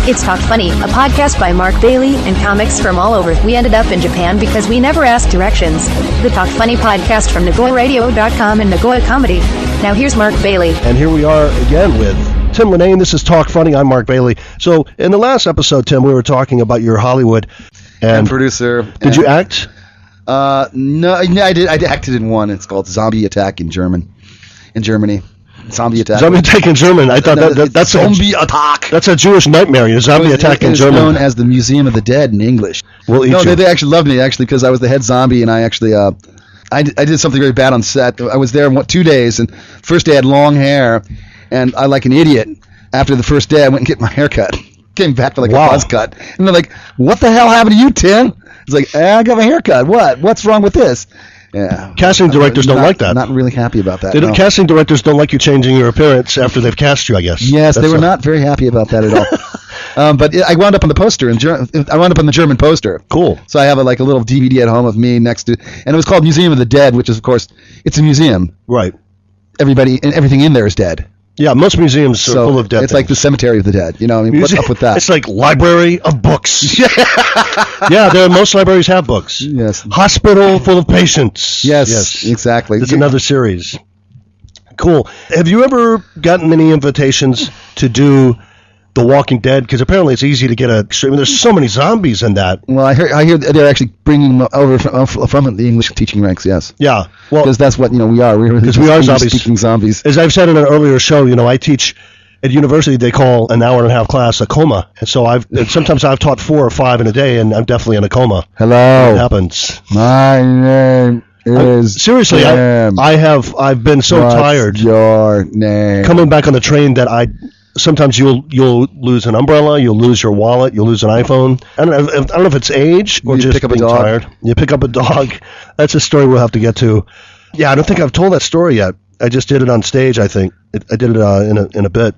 It's Talk Funny, a podcast by Mark Bailey and comics from all over. We ended up in Japan because we never asked directions. The Talk Funny podcast from Nagoyaradio.com and Nagoyacomedy. Now here's Mark Bailey. And here we are again with Tim Lennane. This is Talk Funny. I'm Mark Bailey. So in the last episode, Tim, we were talking about your Hollywood and producer. Did you act? No, I did. I acted in one. It's called Zombie Attack in Germany. Zombie Attack. Zombie Attack in German. I thought that's Zombie Attack. That's a Jewish nightmare. Zombie Attack in German. It's known as the Museum of the Dead in English. We'll eat you. They actually loved me because I was the head zombie, and I actually I did something very bad on set. I was there 2 days, and first day I had long hair, and I, like an idiot, after the first day I went and get my hair cut. Came back for a buzz cut, and they're like, "What the hell happened to you, Tim?" It's like, I got my hair cut. What's wrong with this? Yeah. Casting directors don't like that. Not really happy about that. Casting directors don't like you changing your appearance after they've cast you, I guess. Yes, they were not very happy about that at all. But I wound up on the poster. I wound up on the German poster. Cool. So I have a little DVD at home of me next to, and it was called Museum of the Dead, which is, of course, it's a museum. Right. Everybody and everything in there is dead. Yeah, most museums are full of dead It's things. like the cemetery of the dead. You know, I mean, what's up with that? It's like library of books. Yeah, most libraries have books. Yes. Hospital full of patients. Yes, exactly. It's another series. Cool. Have you ever gotten any invitations to do The Walking Dead? Because apparently it's easy to get there's so many zombies in that. Well, I hear they're actually bringing them over from the English teaching ranks. Yes. Yeah. Well, because that's what we are. Because we are zombies. Speaking zombies. As I've said in an earlier show, I teach at university. They call an hour and a half class a coma, and so sometimes I've taught 4 or 5 in a day, and I'm definitely in a coma. Hello. It happens. My name is seriously. Tim. I've been so tired. Your name. Coming back on the train that sometimes you'll lose an umbrella, you'll lose your wallet, you'll lose an iPhone. I don't know if it's age or just being tired. You pick up a dog. That's a story we'll have to get to. Yeah, I don't think I've told that story yet. I just did it on stage, I think. I did it in a bit.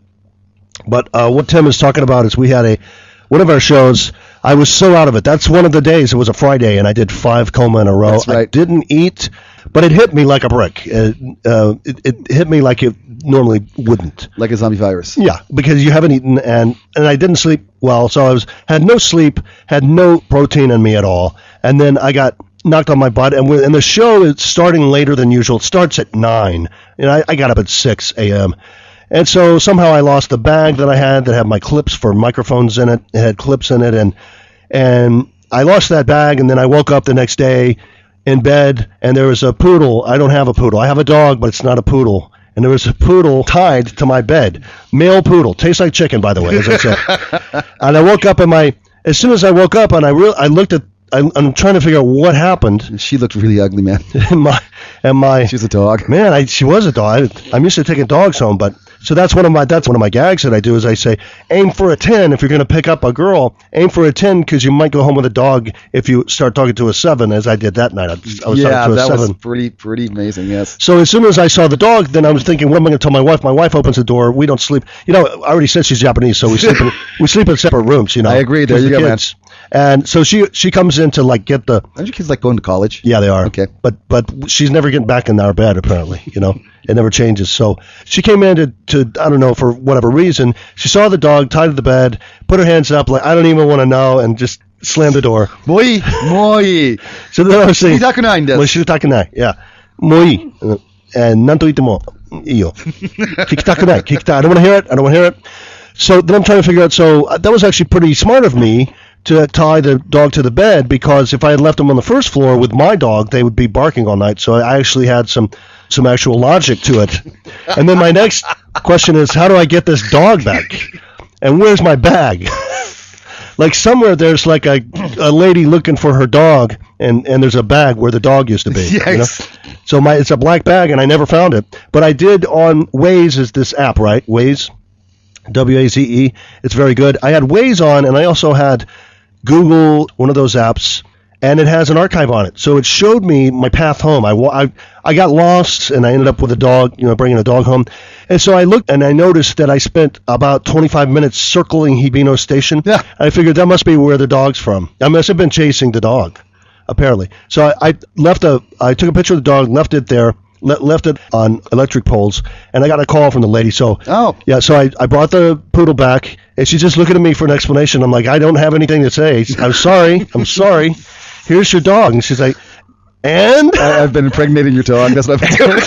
But what Tim is talking about is we had one of our shows. I was so out of it. That's one of the days. It was a Friday, and I did 5 coma in a row. That's right. I didn't eat, but it hit me like a brick. It hit me like it normally wouldn't. Like a zombie virus. Yeah, because you haven't eaten, and I didn't sleep well, so had no sleep, had no protein in me at all, and then I got knocked on my butt, and the show is starting later than usual. It starts at 9, and I got up at 6 a.m., and so somehow I lost the bag that I had that had my clips for microphones in it. It had clips in it, and I lost that bag, and then I woke up the next day in bed, and there was a poodle. I don't have a poodle. I have a dog, but it's not a poodle. And there was a poodle tied to my bed. Male poodle. Tastes like chicken, by the way, as I said. And I woke up, as soon as I woke up, and I looked at, I'm trying to figure out what happened. She looked really ugly, man. She's a dog. Man, she was a dog. I'm used to taking dogs home, but so that's one of my gags that I do is I say, aim for a 10 if you're going to pick up a girl. Aim for a 10 because you might go home with a dog if you start talking to a 7, as I did that night. I was talking to a 7. Yeah, that was pretty amazing. Yes. So as soon as I saw the dog, then I was thinking, what am I going to tell my wife? My wife opens the door. We don't sleep. I already said she's Japanese, so we sleep in separate rooms. I agree. There you go, man. And so she comes in to get the. Aren't your kids going to college? Yeah, they are. Okay. But she's never getting back in our bed apparently. It never changes. So she came in to I don't know, for whatever reason. She saw the dog tied to the bed, put her hands up like I don't even want to know, and just slammed the door. Moi. So then I was saying. 聞きたくないんです。もう知りたくない. Yeah. もういい. And 何と言ってもいいよ. 聞きたくない. I don't want to hear it. So then I'm trying to figure out. So that was actually pretty smart of me to tie the dog to the bed, because if I had left him on the first floor with my dog, they would be barking all night. So I actually had some actual logic to it. And then my next question is, how do I get this dog back? And where's my bag? Like somewhere there's like a lady looking for her dog, and there's a bag where the dog used to be. Yes. So it's a black bag, and I never found it. But I did on Waze, is this app, right? Waze, W-A-Z-E. It's very good. I had Waze on, and I also had Google, one of those apps, and it has an archive on it. So it showed me my path home. I got lost, and I ended up with a dog, bringing a dog home. And so I looked, and I noticed that I spent about 25 minutes circling Hibino Station. Yeah. I figured that must be where the dog's from. I must have been chasing the dog, apparently. So I took a picture of the dog, left it there, left it on electric poles, and I got a call from the lady. So I brought the poodle back, And she's just looking at me for an explanation. I'm like, I don't have anything to say. I'm sorry. Here's your dog. And she's like, and? I've been impregnating your dog. That's what I've been doing.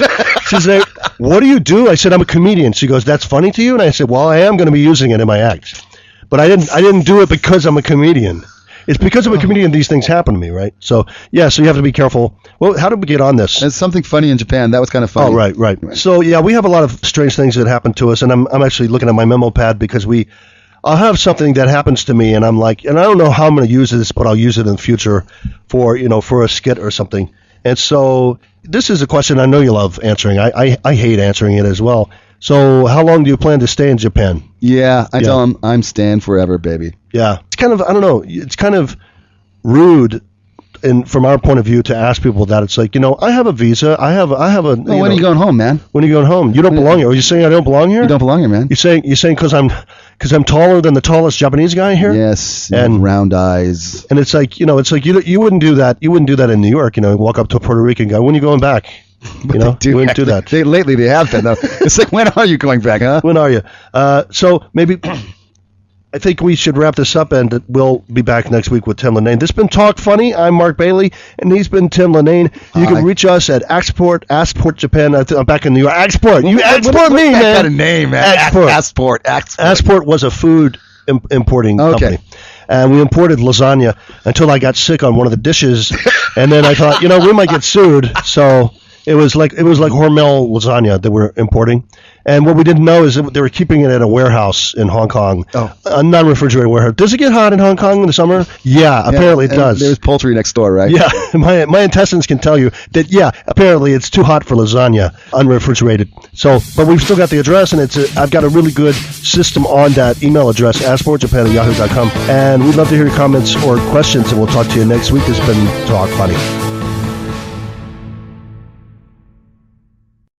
She's like, what do you do? I said, I'm a comedian. She goes, that's funny to you? And I said, well, I am going to be using it in my act. But I didn't do it because I'm a comedian. It's because I'm a comedian these things happen to me, right? So, yeah, so you have to be careful. Well, how did we get on this? There's something funny in Japan. That was kind of funny. Oh, right. So, yeah, we have a lot of strange things that happen to us, and I'm actually looking at my memo pad because I'll have something that happens to me, and I'm like, and I don't know how I'm going to use this, but I'll use it in the future for a skit or something. And so this is a question I know you love answering. I hate answering it as well. So how long do you plan to stay in Japan? Yeah, I tell them I'm staying forever, baby. Yeah. It's kind of, I don't know, it's kind of rude from our point of view to ask people that. It's like, I have a visa. I have a. Well, when are you going home, man? When are you going home? You don't belong here. Are you saying I don't belong here? You don't belong here, man. You saying because I'm taller than the tallest Japanese guy here? Yes. And round eyes. And it's like you wouldn't do that. You wouldn't do that in New York. Walk up to a Puerto Rican guy. When are you going back? You wouldn't do that. Lately they have been though. It's like, when are you going back, huh? When are you? So maybe. I think we should wrap this up, and we'll be back next week with Tim Lennane. This has been Talk Funny. I'm Mark Bailey, and he's been Tim Lennane. You can reach us at Axport Japan. I'm back in New York. Axport. You Axport me, man. That kind of name, man. Axport. Axport was a food importing company. And we imported lasagna until I got sick on one of the dishes, and then I thought, we might get sued. So it was like Hormel lasagna that we're importing. And what we didn't know is that they were keeping it at a warehouse in Hong Kong, a non-refrigerated warehouse. Does it get hot in Hong Kong in the summer? Yeah, apparently it does. There's poultry next door, right? Yeah, my intestines can tell you that, apparently it's too hot for lasagna, unrefrigerated. So, but we've still got the address, and I've got a really good system on that email address, askforjapan@yahoo.com. And we'd love to hear your comments or questions, and we'll talk to you next week. This has been Talk Funny.